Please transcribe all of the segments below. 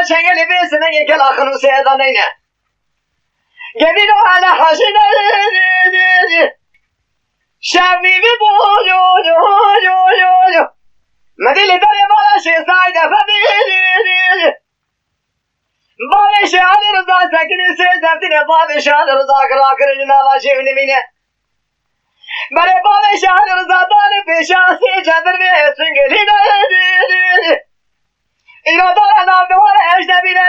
چنگلی بیسنگی که لاخنو سیدا نینه گبینو على حسینه شبی بی بوجو مدلی داری بالا شیزایده فبیلی بابی شهالی رضا سکنی سیزفتینه بابی شهالی رضا کراکر جناباشی نمینه بره بابی شهالی رضا دانی پیشاسی چندر بی سنگلی اینا داره نام دواره اجنبینه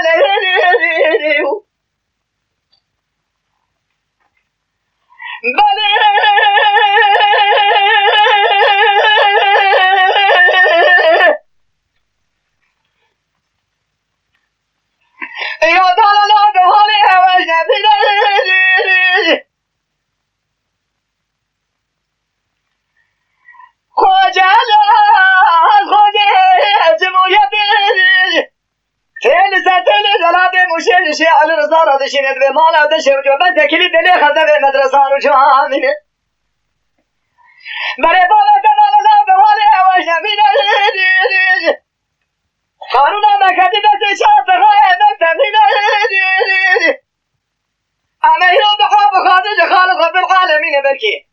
بله اینا داره نام دواره اجنبینه خوجه جمهوریت تیل ستیل جلاب مشیر شیعل رضا را دشیند به مالا دشیو جو من تکلی دلی خزه به مدرسان و جوامینه برای بالا تمالا به حال هواش نمینه قانون مکتی دست شاطقای مکتبینه امیرو بخواب خاطر خالق بالعالمین بلکی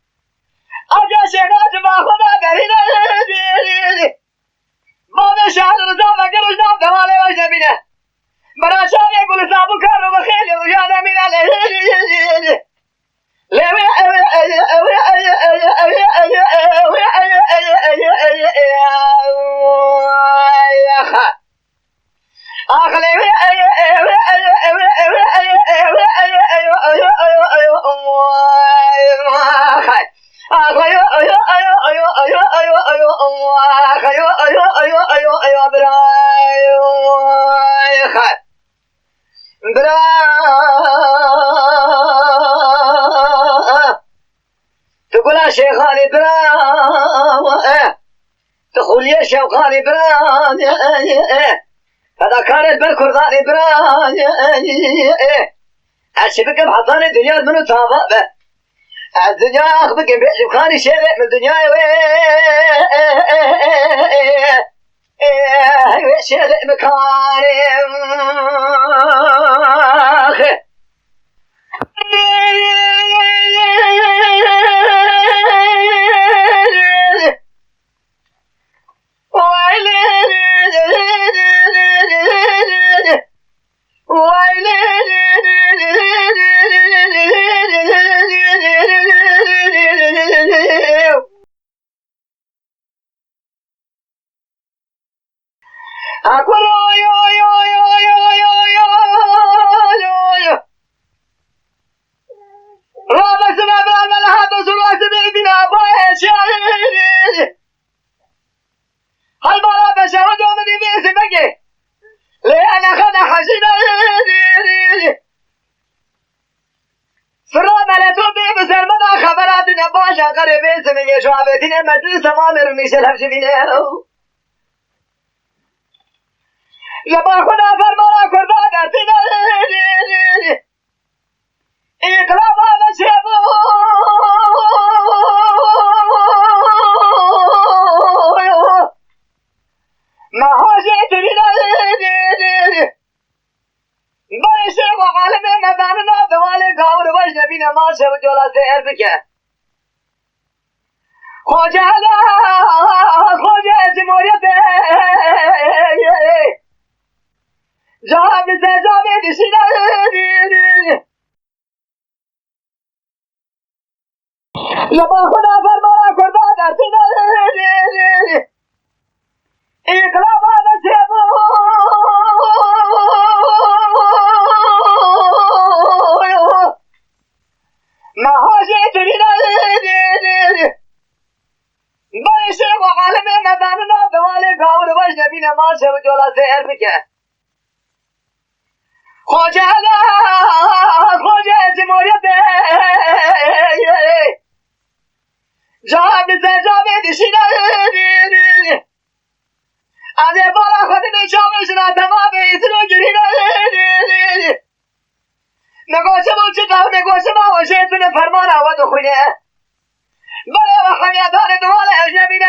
آجا شیراج با خدا برینه بابا شهر رضا مگرش نام دواله واش نبینه برا شاوی گل سابو کار رو بخیلی رو یاد امینه تقول شيخاني برا تقول يا شوقاني برا هذا كانت بالكرداني برا أشبك بحضان الدنيا منو تابع الدنيا أخبك بشوقاني شيء من الدنيا شيء مكاني شعبتين مجلس مامر نشلف شبينه لما خدا فرمانا کرده درتینه اقلاب آن شبو محاجه ترینه باشه و عالم مداننا دوال گاور باش نبینه ما شب جولا سهر بکه خوجه جمهوریت جواب دشینه لبا خدا فرمانا کرده درتینه اقلاب آن شبو محاجه ترینه باشه و عالم مداننا دوال گاور باش نبینه ما شب جولا سهر بکه خوجه جمهوریت جواب دشینه از بالا خود نیچامشنا تمام ایسنو گرینه نگوشه من چطور نگوشه من و شیطون فرمان آود و خونه بله و خمیدان دوال اجنبینه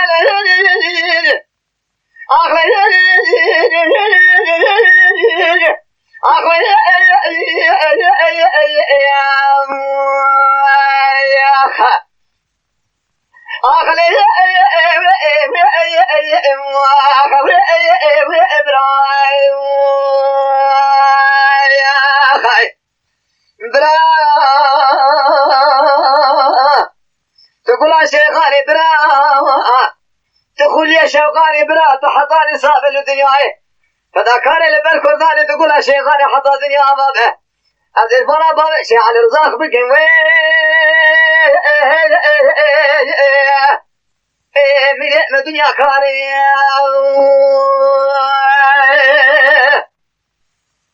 تقول شيخاني برا تقول يا شوقاني برا تحطاني صعب الدنيا فذا كان اللي بالكرداني تقول شيخاني حط الدنيا بابه أزيد برا بابه شيخ على رزاق بكين من الدنيا كاري